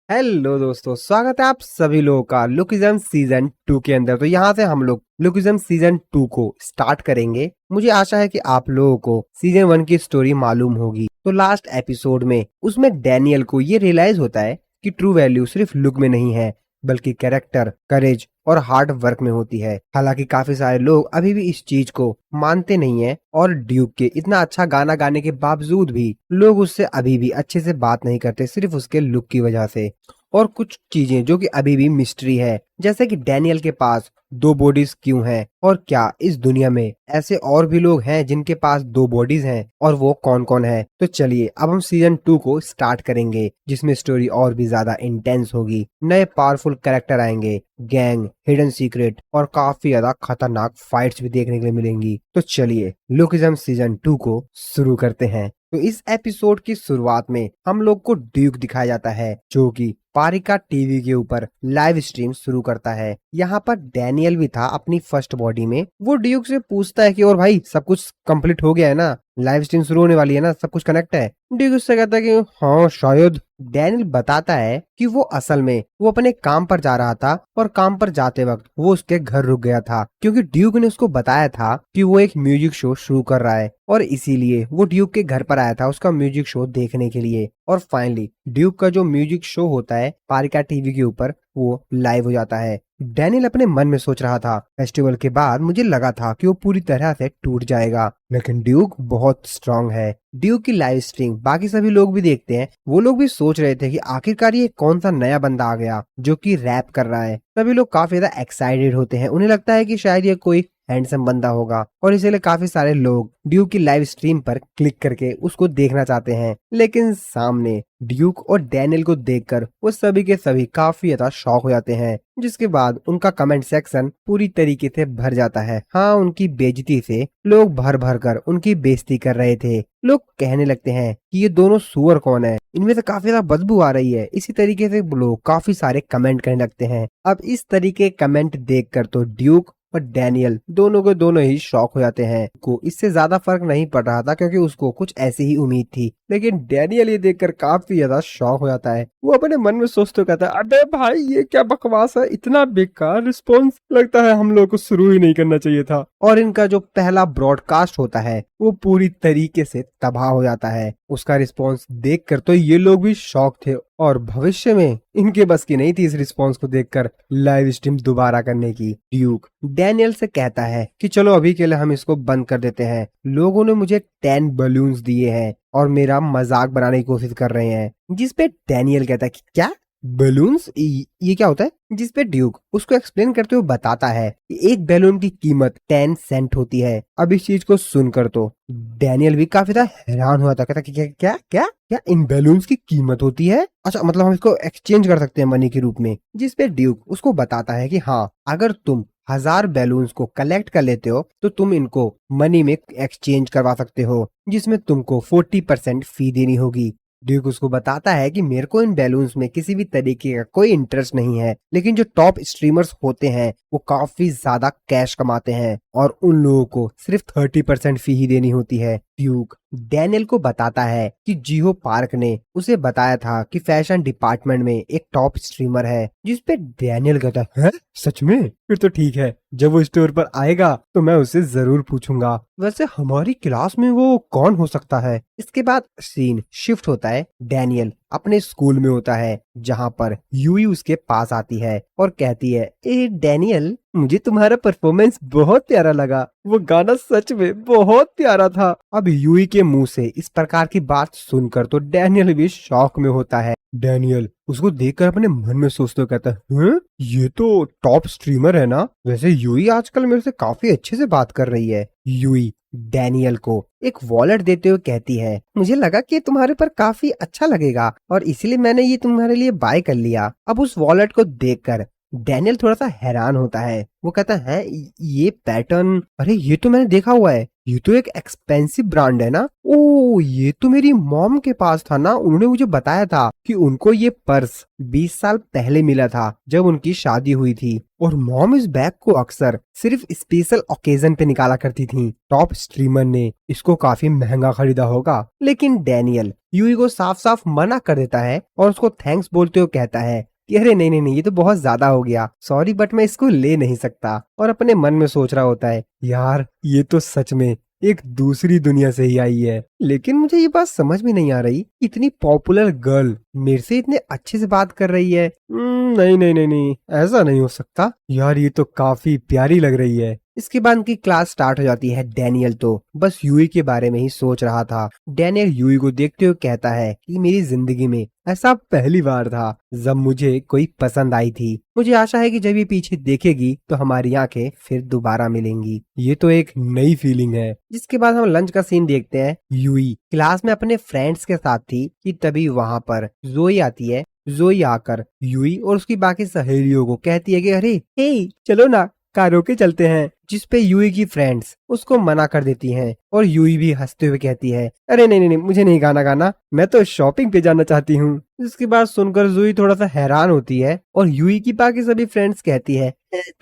Hello दोस्तों, स्वागत है आप सभी लोगों का लुकिज्म सीजन 2 के अंदर। तो यहाँ से हम लोग लुकिज्म सीजन 2 को स्टार्ट करेंगे। मुझे आशा है कि आप लोगों को सीजन 1 की स्टोरी मालूम होगी। तो लास्ट एपिसोड में उसमें डैनियल को ये रियलाइज होता है कि ट्रू वैल्यू सिर्फ लुक में नहीं है, बल्कि कैरेक्टर, करेज और हार्ड वर्क में होती है। हालांकि काफी सारे लोग अभी भी इस चीज को मानते नहीं है और ड्यूक के इतना अच्छा गाना गाने के बावजूद भी लोग उससे अभी भी अच्छे से बात नहीं करते, सिर्फ उसके लुक की वजह से। और कुछ चीजें जो कि अभी भी मिस्ट्री है, जैसे कि डैनियल के पास 2 बॉडीज क्यों हैं, और क्या इस दुनिया में ऐसे और भी लोग हैं जिनके पास 2 बॉडीज हैं, और वो कौन कौन है। तो चलिए अब हम सीजन 2 को स्टार्ट करेंगे, जिसमें स्टोरी और भी ज्यादा इंटेंस होगी। नए पावरफुल कैरेक्टर आएंगे, गैंग, हिडन सीक्रेट और काफी ज्यादा खतरनाक फाइट्स भी देखने के लिए मिलेंगी। तो चलिए लुकिज्म सीजन 2 को शुरू करते हैं। तो इस एपिसोड की शुरुआत में हम लोग को ड्यूक दिखाया जाता है, जो कि पारिका टीवी के ऊपर लाइव स्ट्रीम शुरू करता है। यहाँ पर डैनियल भी था अपनी फर्स्ट बॉडी में। वो ड्यूक से पूछता है कि और भाई सब कुछ कंप्लीट हो गया है ना, लाइव स्ट्रीम शुरू होने वाली है ना, सब कुछ कनेक्ट है। ड्यूक उससे कहता है कि हाँ शायद। डैनियल बताता है कि वो असल में वो अपने काम पर जा रहा था और काम पर जाते वक्त वो उसके घर रुक गया था, क्योंकि ड्यूक ने उसको बताया था कि वो एक म्यूजिक शो शुरू कर रहा है, और इसीलिए वो ड्यूक के घर पर आया था उसका म्यूजिक शो देखने के लिए। और फाइनली ड्यूक का जो म्यूजिक शो होता है पारिका टीवी के ऊपर, वो लाइव हो जाता है। डैनियल अपने मन में सोच रहा था, फेस्टिवल के बाद मुझे लगा था कि वो पूरी तरह से टूट जाएगा, लेकिन ड्यूक बहुत स्ट्रांग है। ड्यूक की लाइव स्ट्रीम बाकी सभी लोग भी देखते हैं। वो लोग भी सोच रहे थे कि आखिरकार ये कौन सा नया बंदा आ गया जो कि रैप कर रहा है। सभी लोग काफी ज्यादा एक्साइटेड होते हैं, उन्हें लगता है कि शायद ये कोई हैंडसम बंदा होगा, और इसीलिए काफी सारे लोग ड्यूक की लाइव स्ट्रीम पर क्लिक करके उसको देखना चाहते हैं। लेकिन सामने ड्यूक और डैनियल को देखकर वो सभी के सभी काफी ज्यादा शॉक हो जाते हैं, जिसके बाद उनका कमेंट सेक्शन पूरी तरीके से भर जाता है। हाँ, उनकी बेइज्जती से लोग भर भर कर उनकी बेइज्जती कर रहे थे। लोग कहने लगते हैं कि ये दोनों सुअर कौन है, इनमें से काफी ज्यादा बदबू आ रही है। इसी तरीके से लोग काफी सारे कमेंट करने लगते हैं। अब इस तरीके कमेंट देखकर तो ड्यूक और डैनियल दोनों के दोनों ही शॉक हो जाते हैं। को इससे ज्यादा फर्क नहीं पड़ रहा था, क्योंकि उसको कुछ ऐसी ही उम्मीद थी, लेकिन डैनियल ये देखकर काफी ज्यादा शॉक हो जाता है। वो अपने मन में सोचते कहता है, अबे भाई ये क्या बकवास है, इतना बेकार रिस्पॉन्स, लगता है हम लोग को शुरू ही नहीं करना चाहिए था। और इनका जो पहला ब्रॉडकास्ट होता है वो पूरी तरीके से तबाह हो जाता है। उसका रिस्पॉन्स देखकर तो ये लोग भी शॉक थे, और भविष्य में इनके बस की नहीं थी इस रिस्पॉन्स को देखकर लाइव स्ट्रीम दोबारा करने की। ड्यूक डैनियल से कहता है कि चलो अभी के लिए हम इसको बंद कर देते हैं। लोगों ने मुझे 10 बलून्स दिए हैं और मेरा मजाक बनाने की कोशिश कर रहे हैं। जिस पे डैनियल कहता है कि क्या बलून्स, ये क्या होता है। जिस पे ड्यूक उसको एक्सप्लेन करते हुए बताता है कि एक बैलून की कीमत 10 सेंट होती है। अब इस चीज को सुनकर तो डैनियल भी काफी ज्यादा हैरान हुआ था, कहता कि क्या क्या क्या क्या इन बैलून्स की कीमत होती है, अच्छा मतलब हम इसको एक्सचेंज कर सकते हैं मनी के रूप में। जिस पे ड्यूक उसको बताता है कि हाँ, अगर तुम 1000 बैलून्स को कलेक्ट कर लेते हो तो तुम इनको मनी में एक्सचेंज करवा सकते हो, जिसमें तुमको 40% फी देनी होगी। ड्यूक उसको बताता है कि मेरे को इन बैलून्स में किसी भी तरीके का कोई इंटरेस्ट नहीं है, लेकिन जो टॉप स्ट्रीमर्स होते हैं वो काफी ज्यादा कैश कमाते हैं और उन लोगों को सिर्फ 30% फी ही देनी होती है। ड्यूक डैनियल को बताता है कि जियो पार्क ने उसे बताया था कि फैशन डिपार्टमेंट में एक टॉप स्ट्रीमर है। जिस पे डैनियल कहता है, सच में? फिर तो ठीक है, जब वो स्टोर पर आएगा तो मैं उससे जरूर पूछूंगा। वैसे हमारी क्लास में वो कौन हो सकता है। इसके बाद सीन शिफ्ट होता है, डैनियल अपने स्कूल में होता है, जहाँ पर यूई उसके पास आती है और कहती है, ए डैनियल, मुझे तुम्हारा परफॉर्मेंस बहुत प्यारा लगा, वो गाना सच में बहुत प्यारा था। अब यूई के मुंह से इस प्रकार की बात सुनकर तो डैनियल भी शॉक में होता है। डैनियल उसको देखकर अपने मन में सोचते हुए कहता है, ये तो टॉप स्ट्रीमर है ना। वैसे यूई आजकल मेरे से काफी अच्छे से बात कर रही है। यूई डैनियल को एक वॉलेट देते हुए कहती है, मुझे लगा कि तुम्हारे पर काफी अच्छा लगेगा और इसलिए मैंने ये तुम्हारे लिए बाय कर लिया। अब उस वॉलेट को देखकर डैनियल थोड़ा सा हैरान होता है। वो कहता है, ये पैटर्न, अरे ये तो मैंने देखा हुआ है, ये तो एक एक्सपेंसिव ब्रांड है ना। ओ ये तो मेरी मॉम के पास था ना, उन्होंने मुझे बताया था कि उनको ये पर्स 20 साल पहले मिला था जब उनकी शादी हुई थी, और मॉम इस बैग को अक्सर सिर्फ स्पेशल ओकेजन पे निकाला करती थी। टॉप स्ट्रीमर ने इसको काफी महंगा खरीदा होगा, लेकिन डैनियल यूई को साफ साफ मना कर देता है और उसको थैंक्स बोलते हुए कहता है कि अरे नहीं नहीं नहीं, ये तो बहुत ज्यादा हो गया, सॉरी बट मैं इसको ले नहीं सकता। और अपने मन में सोच रहा होता है यार ये तो सच में एक दूसरी दुनिया से ही आई है। लेकिन मुझे ये बात समझ में नहीं आ रही, इतनी पॉपुलर गर्ल मेरे से इतने अच्छे से बात कर रही है। नहीं नहीं नहीं नहीं, ऐसा नहीं हो सकता यार, ये तो काफी प्यारी लग रही है। इसके बाद उनकी क्लास स्टार्ट हो जाती है। डैनियल तो बस यूई के बारे में ही सोच रहा था। डैनियल यूई को देखते हुए कहता है कि मेरी जिंदगी में ऐसा पहली बार था जब मुझे कोई पसंद आई थी। मुझे आशा है कि जब ये पीछे देखेगी तो हमारी आंखें फिर दोबारा मिलेंगी। ये तो एक नई फीलिंग है। जिसके बाद हम लंच का सीन देखते हैं। यूई क्लास में अपने फ्रेंड्स के साथ थी कि तभी वहां पर जोई आती है। जोई आकर यूई और उसकी बाकी सहेलियों को कहती है कि अरे हे चलो ना कारोके चलते हैं, जिस पे यूई की फ्रेंड्स उसको मना कर देती हैं और यूई भी हंसते हुए कहती है अरे नहीं नहीं नहीं, मुझे नहीं गाना गाना, मैं तो शॉपिंग पे जाना चाहती हूँ। इसकी बात सुनकर जोई थोड़ा सा हैरान होती है और यूई की बाकी सभी फ्रेंड्स कहती है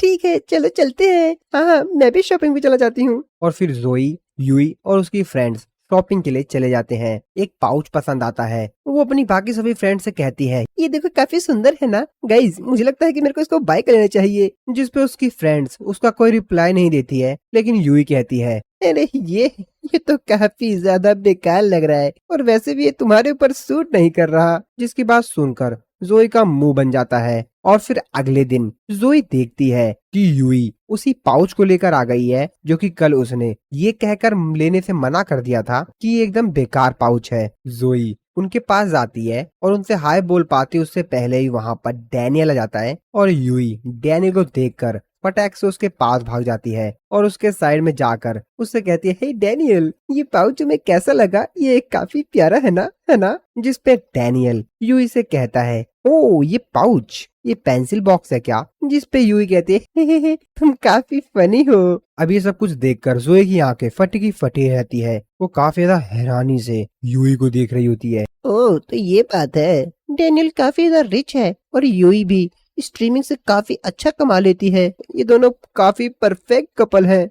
ठीक है चलो चलते हैं, हाँ मैं भी शॉपिंग पे चला चाहती हूँ। और फिर जोई यूई और उसकी फ्रेंड्स शॉपिंग के लिए चले जाते हैं। एक पाउच पसंद आता है, वो अपनी बाकी सभी फ्रेंड से कहती है ये देखो काफी सुंदर है ना गाइज, मुझे लगता है कि मेरे को इसको बाय कर लेना चाहिए। जिस पे उसकी फ्रेंड्स उसका कोई रिप्लाई नहीं देती है, लेकिन यूई कहती है अरे ये तो काफी ज्यादा बेकार लग रहा है और वैसे भी ये तुम्हारे ऊपर सूट नहीं कर रहा। जिसकी बात सुनकर जोई का मुंह बन जाता है। और फिर अगले दिन जोई देखती है कि यूई उसी पाउच को लेकर आ गई है जो कि कल उसने ये कहकर लेने से मना कर दिया था कि ये एकदम बेकार पाउच है। जोई उनके पास जाती है और उनसे हाय बोल पाती उससे पहले ही वहां पर डैनियल आ जाता है और यूई डैनियल को देखकर फटाक से उसके पास भाग जाती है और उसके साइड में जाकर उससे कहती है हे डैनियल ये पाउच तुम्हें कैसा लगा, ये काफी प्यारा है ना। जिस पे डैनियल यूई से कहता है ओ ये पाउच ये पेंसिल बॉक्स है क्या। जिस पे यूई कहती है हे, तुम काफी फनी हो। अब ये सब कुछ देखकर जोए की आंखें फटी की फटी रहती है। वो काफी ज्यादा हैरानी से यूई को देख रही होती है। ओह तो ये बात है, डैनियल काफी ज्यादा रिच है और यूई भी स्ट्रीमिंग से काफी अच्छा कमा लेती है। ये दोनों काफी परफेक्ट कपल हैं।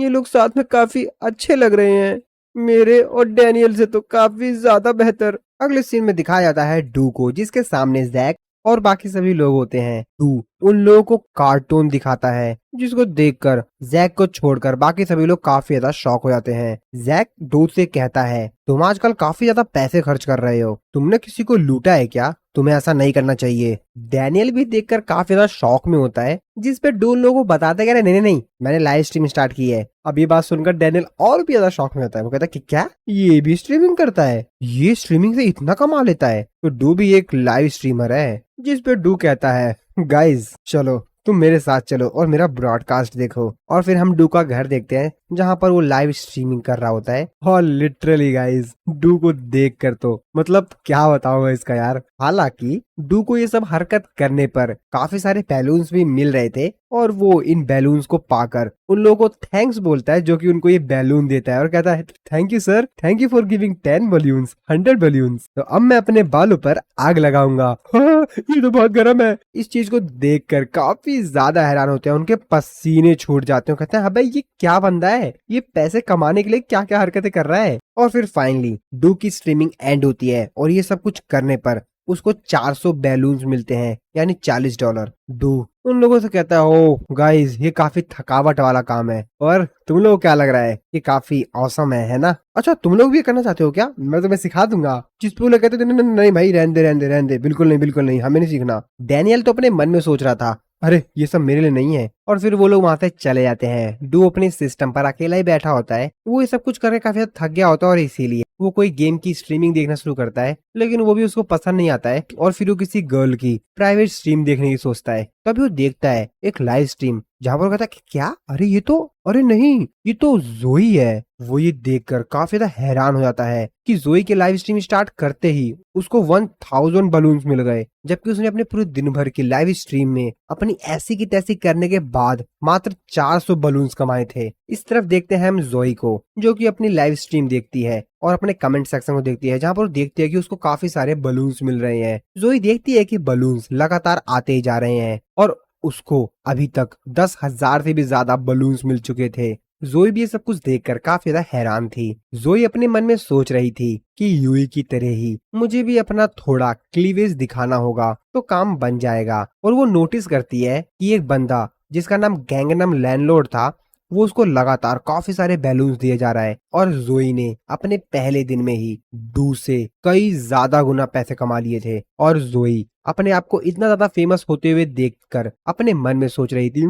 ये लोग साथ में काफी अच्छे लग रहे हैं, मेरे और डैनियल से तो काफी ज्यादा बेहतर। अगले सीन में दिखाया जाता है डू को, जिसके सामने जैक और बाकी सभी लोग होते हैं। डू उन लोगों को कार्टून दिखाता है, जिसको देखकर जैक को छोड़कर बाकी सभी लोग काफी ज्यादा शॉक हो जाते हैं। जैक डू से कहता है तुम आजकल काफी ज्यादा पैसे खर्च कर रहे हो, तुमने किसी को लूटा है क्या, तुम्हें ऐसा नहीं करना चाहिए। डैनियल भी देखकर काफी ज्यादा शॉक में होता है, जिस पे डू लोगों को बताते हैं नहीं नहीं नहीं मैंने लाइव स्ट्रीम स्टार्ट की है। अब ये बात सुनकर डैनियल और भी ज्यादा शॉक में होता है। वो कहता है कि क्या ये भी स्ट्रीमिंग करता है, ये स्ट्रीमिंग से इतना कमा लेता है। तो डू भी एक लाइव स्ट्रीमर है। जिस पे डू कहता है गाइज चलो तुम मेरे साथ चलो और मेरा ब्रॉडकास्ट देखो। और फिर हम डू का घर देखते हैं जहाँ पर वो लाइव स्ट्रीमिंग कर रहा होता है। और लिटरली गाइज डू को देख कर तो मतलब क्या बताऊं मैं इसका यार। हालांकि डू को ये सब हरकत करने पर काफी सारे बैलून्स भी मिल रहे थे और वो इन बैलून्स को पाकर उन लोगों को थैंक्स बोलता है जो कि उनको ये बैलून देता है और कहता है thank you sir, thank you for giving 10 balloons 100 balloons. तो अब मैं अपने बालों पर आग लगाऊंगा। हाँ, ये तो बहुत गर्म है। इस चीज को देखकर काफी ज्यादा हैरान होते हैं, उनके पसीने छूट जाते हैं। कहते हैं अबे ये क्या बंदा है, ये पैसे कमाने के लिए क्या क्या हरकतें कर रहा है। और फिर फाइनली डू की स्ट्रीमिंग एंड होती है और ये सब कुछ करने पर उसको 400 बैलून्स मिलते हैं यानी $40। डू उन लोगों से कहता है ओ गाइस ये काफी थकावट वाला काम है और तुम लोग क्या लग रहा है ये काफी औसम है ना। अच्छा तुम लोग भी करना चाहते हो क्या, मैं तुम्हें सिखा दूंगा। जिस पे वो लोग कहते थे नहीं नहीं भाई रहने दे बिल्कुल नहीं हमें नहीं सीखना। डैनियल तो अपने मन में सोच रहा था अरे ये सब मेरे लिए नहीं है। और फिर वो लोग वहां से चले जाते हैं। डू अपने सिस्टम पर अकेला ही बैठा होता है, वो ये सब कुछ करके काफी थक गया होता है और इसीलिए वो कोई गेम की स्ट्रीमिंग देखना शुरू करता है, लेकिन वो भी उसको पसंद नहीं आता है और फिर वो किसी गर्ल की प्राइवेट स्ट्रीम देखने की सोचता है। तभी वो देखता है एक लाइव स्ट्रीम जहाँ पर वो कहता है कि क्या, अरे नहीं, ये तो जोई है। वो ये देखकर काफी ज्यादा हैरान हो जाता है कि जोई के लाइव स्ट्रीम स्टार्ट करते ही उसको 1000 बलून्स मिल गए, जबकि उसने अपने पूरे दिन भर की लाइव स्ट्रीम में अपनी ऐसी की तैसी करने के बाद मात्र 400 बलून्स कमाए थे। इस तरफ देखते हैं हम जोई को, जो कि अपनी लाइव स्ट्रीम देखती है और अपने कमेंट सेक्शन को देखती है, जहाँ पर वो देखती है कि उसको काफी सारे बलून्स मिल रहे हैं। जोई देखती है कि बलून्स लगातार आते ही जा रहे हैं और उसको अभी तक 10,000 से भी ज्यादा बलून्स मिल चुके थे। जोई भी ये सब कुछ देखकर काफी ज्यादा हैरान थी। जोई अपने मन में सोच रही थी कि यूई की तरह ही मुझे भी अपना थोड़ा क्लीवेज दिखाना होगा तो काम बन जाएगा। और वो नोटिस करती है कि एक बंदा जिसका नाम गैंगनम लैंडलॉर्ड था, वो उसको लगातार काफी सारे बैलून्स दिए जा रहा है और जोई ने अपने पहले दिन में ही डू से कई ज्यादा गुना पैसे कमा लिए थे। और जोई अपने आप को इतना ज्यादा फेमस होते हुए देखकर अपने मन में सोच रही थी,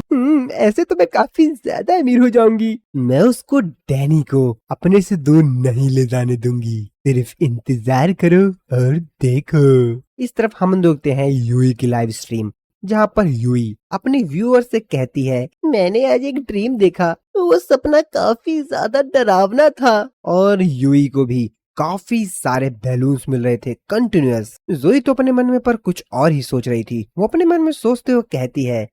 ऐसे तो मैं काफी ज्यादा अमीर हो जाऊंगी। मैं उसको डैनी को अपने से दूर नहीं ले जाने दूंगी, सिर्फ इंतजार करो और देखो। इस तरफ हम देखते हैं यूई की लाइव स्ट्रीम, जहाँ पर यूई अपने व्यूअर से कहती है, मैंने आज एक ड्रीम देखा, वो सपना काफी ज्यादा डरावना था। और यूई को भी काफी सारे बैलून्स मिल रहे थे कंटिन्यूअस। जोई तो अपने मन में पर कुछ और ही सोच रही थी। वो अपने मन में सोचते हुए कहती है,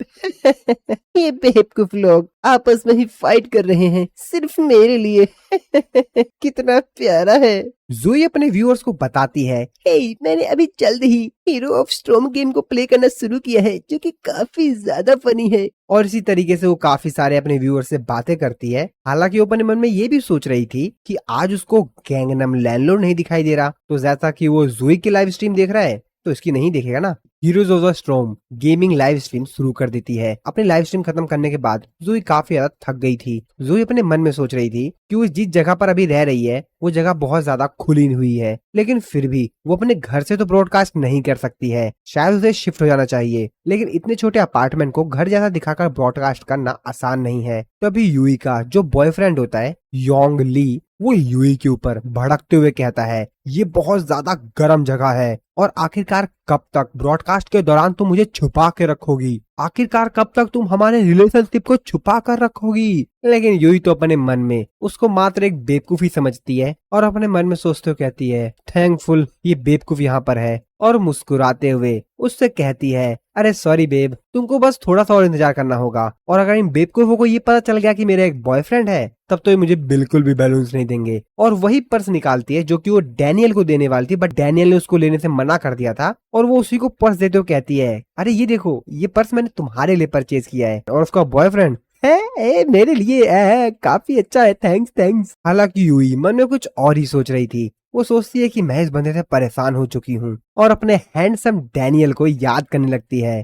ये बेवकूफ लोग आपस में ही फाइट कर रहे हैं सिर्फ मेरे लिए। कितना प्यारा है। जोई अपने व्यूअर्स को बताती है, हे, मैंने अभी जल्द ही हीरो ऑफ स्टॉर्म गेम को प्ले करना शुरू किया है, जो कि काफी ज्यादा फनी है। और इसी तरीके से वो काफी सारे अपने व्यूअर से बातें करती है। हालांकि वो अपने मन में ये भी सोच रही थी कि आज उसको गैंगनम लैंडलॉर्ड नहीं दिखाई दे रहा, तो जैसा कि वो जोई की लाइव स्ट्रीम देख रहा है तो इसकी नहीं देखेगा ना। Heroes of the storm gaming live stream शुरू कर देती है। अपनी लाइव स्ट्रीम खत्म करने के बाद जोई काफी ज्यादा थक गई थी। जोई अपने मन में सोच रही थी कि वो जिस जगह पर अभी रह रही है वो जगह बहुत ज्यादा खुली हुई है, लेकिन फिर भी वो अपने घर से तो ब्रॉडकास्ट नहीं कर सकती है। शायद उसे शिफ्ट हो जाना चाहिए, लेकिन इतने छोटे अपार्टमेंट को घर जैसा दिखाकर ब्रॉडकास्ट करना आसान नहीं है। तभी यूई का जो बॉयफ्रेंड होता है योंग ली, वो यूई के ऊपर भड़कते हुए कहता है, ये बहुत ज्यादा गर्म जगह है और आखिरकार कब तक ब्रॉडकास्ट के दौरान तुम मुझे छुपा के रखोगी, आखिरकार कब तक तुम हमारे रिलेशनशिप को छुपा कर रखोगी। लेकिन यूई तो अपने मन में उसको मात्र एक बेवकूफी समझती है और अपने मन में सोचते हुए कहती है, थैंकफुल ये बेवकूफ यहाँ पर है। और मुस्कुराते हुए उससे कहती है, अरे सॉरी बेब, तुमको बस थोड़ा सा और इंतजार करना होगा, और अगर इन बेवकूफों को ये पता चल गया कि मेरा एक बॉयफ्रेंड है तब तो ये मुझे बिल्कुल भी बैलून्स नहीं देंगे। और वही पर्स निकालती है जो कि वो डैनियल को देने वाली थी, बट डैनियल ने उसको लेने से मना कर दिया था। और वो उसी को पर्स देते हुए कहती है, अरे ये देखो, ये पर्स मैंने तुम्हारे लिए परचेज किया है। और उसका बॉयफ्रेंड है, मेरे लिए काफी अच्छा है, थैंक्स। हालांकि यूई मन में कुछ और ही सोच रही थी। वो सोचती है कि मैं इस बंदे से परेशान हो चुकी हूँ और अपने हैंडसम डैनियल को याद करने लगती है।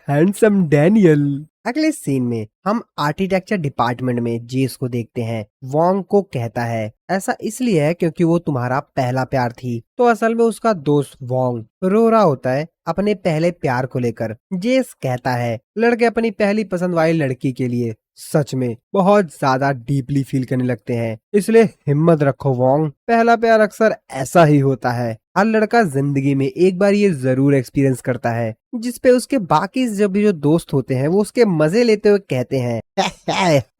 Handsome Daniel. अगले सीन में हम आर्किटेक्चर डिपार्टमेंट में जेस को देखते हैं। वोंग को कहता है, ऐसा इसलिए है क्योंकि वो तुम्हारा पहला प्यार थी। तो असल में उसका दोस्त वोंग रो रहा होता है अपने पहले प्यार को लेकर। जेस कहता है, लड़के अपनी पहली पसंद वाली लड़की के लिए सच में बहुत ज्यादा डीपली फील करने लगते हैं, इसलिए हिम्मत रखो वोंग, पहला प्यार अक्सर ऐसा ही होता है। हर लड़का जिंदगी में एक बार ये जरूर एक्सपीरियंस करता है, जिसपे उसके बाकी जो दोस्त होते हैं वो उसके मजे लेते हुए कहते हैं,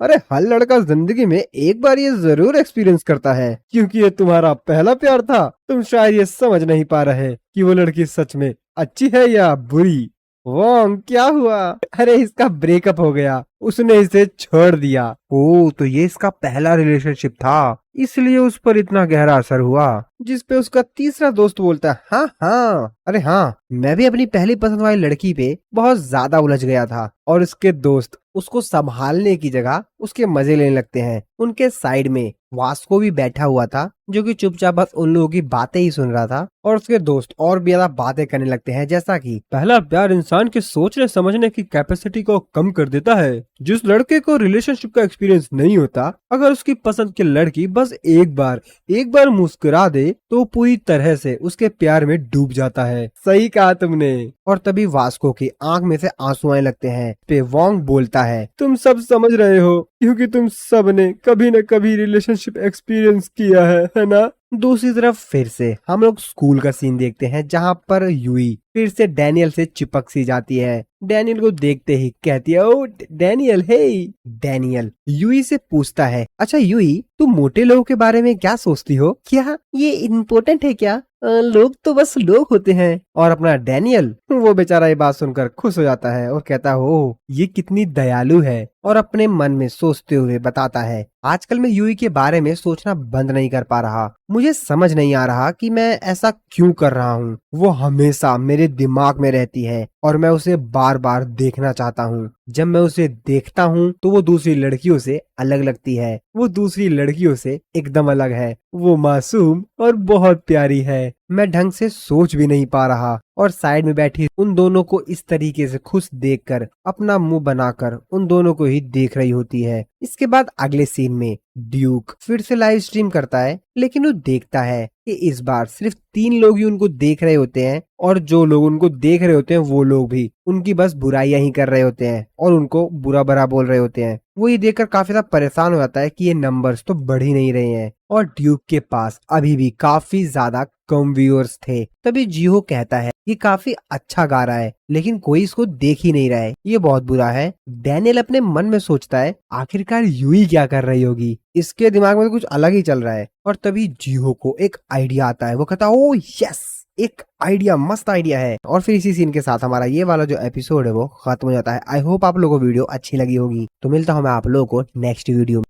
अरे हर लड़का जिंदगी में एक बार ये जरूर एक्सपीरियंस करता है, क्योंकि ये तुम्हारा पहला प्यार था। तुम शायद ये समझ नहीं पा रहे कि वो लड़की सच में अच्छी है या बुरी। वोंग क्या हुआ? अरे इसका ब्रेकअप हो गया, उसने इसे छोड़ दिया। ओ, तो ये इसका पहला रिलेशनशिप था, इसलिए उस पर इतना गहरा असर हुआ। जिसपे उसका तीसरा दोस्त बोलता है, हाँ, अरे हाँ, मैं भी अपनी पहली पसंद वाली लड़की पे बहुत ज्यादा उलझ गया था। और उसके दोस्त उसको संभालने की जगह उसके मजे लेने लगते हैं। उनके साइड में वास्को भी बैठा हुआ था, जो कि चुपचाप बस उन लोगों की बातें ही सुन रहा था। और उसके दोस्त और भी ज्यादा बातें करने लगते हैं, जैसा कि पहला प्यार इंसान के सोचने समझने की कैपेसिटी को कम कर देता है। जिस लड़के को रिलेशनशिप का एक्सपीरियंस नहीं होता, अगर उसकी पसंद की लड़की बस एक बार मुस्कुरा दे तो पूरी तरह से उसके प्यार में डूब जाता है। सही कहा तुमने। और तभी वास्को की आंख में से आंसू आने लगते हैं। पे वोंग बोलता है, तुम सब समझ रहे हो क्योंकि तुम सब ने कभी न कभी रिलेशनशिप एक्सपीरियंस किया है ना? दूसरी तरफ फिर से हम लोग स्कूल का सीन देखते हैं जहाँ पर यूई फिर से डैनियल से चिपक सी जाती है। डैनियल को देखते ही कहती है, ओ डैनियल, हे। डैनियल यूई से पूछता है, अच्छा यूई, तुम मोटे लोगों के बारे में क्या सोचती हो? क्या ये इम्पोर्टेंट है क्या? लोग तो बस लोग होते हैं। और अपना डैनियल, वो बेचारा ये बात सुनकर खुश हो जाता है और कहता है, ओह ये कितनी दयालु है। और अपने मन में सोचते हुए बताता है, आजकल मैं यूई के बारे में सोचना बंद नहीं कर पा रहा। मुझे समझ नहीं आ रहा कि मैं ऐसा क्यों कर रहा हूँ। वो हमेशा मेरे दिमाग में रहती है और मैं उसे बार बार देखना चाहता हूँ। जब मैं उसे देखता हूँ तो वो दूसरी लड़कियों से अलग लगती है। वो दूसरी लड़कियों से एकदम अलग है। वो मासूम और बहुत प्यारी है। मैं ढंग से सोच भी नहीं पा रहा। और साइड में बैठी उन दोनों को इस तरीके से खुश देखकर अपना मुंह बनाकर उन दोनों को ही देख रही होती है। इसके बाद अगले सीन में ड्यूक फिर से लाइव स्ट्रीम करता है, लेकिन वो देखता है कि इस बार सिर्फ 3 लोग ही उनको देख रहे होते हैं और जो लोग उनको देख रहे होते हैं वो लोग भी उनकी बस बुराइयां ही कर रहे होते हैं और उनको बुरा भला बोल रहे होते हैं। वो ये देखकर काफी ज्यादा परेशान हो जाता है कि ये नंबर्स तो बढ़ ही नहीं रहे हैं और ड्यूक के पास अभी भी काफी ज्यादा कम व्यूअर्स थे। तभी जीहो कहता है ये काफी अच्छा गा रहा है, लेकिन कोई इसको देख ही नहीं रहा है, ये बहुत बुरा है। डैनियल अपने मन में सोचता है, आखिरकार यूई क्या कर रही होगी, इसके दिमाग में तो कुछ अलग ही चल रहा है। और तभी जीहो को एक आइडिया आता है। वो कहता है, ओ यस, एक आइडिया, मस्त आइडिया है। और फिर इसी सीन के साथ हमारा ये वाला जो एपिसोड है वो खत्म हो जाता है। आई होप आप लोगों को वीडियो अच्छी लगी होगी। तो मिलता हूँ मैं आप लोगों को नेक्स्ट वीडियो में।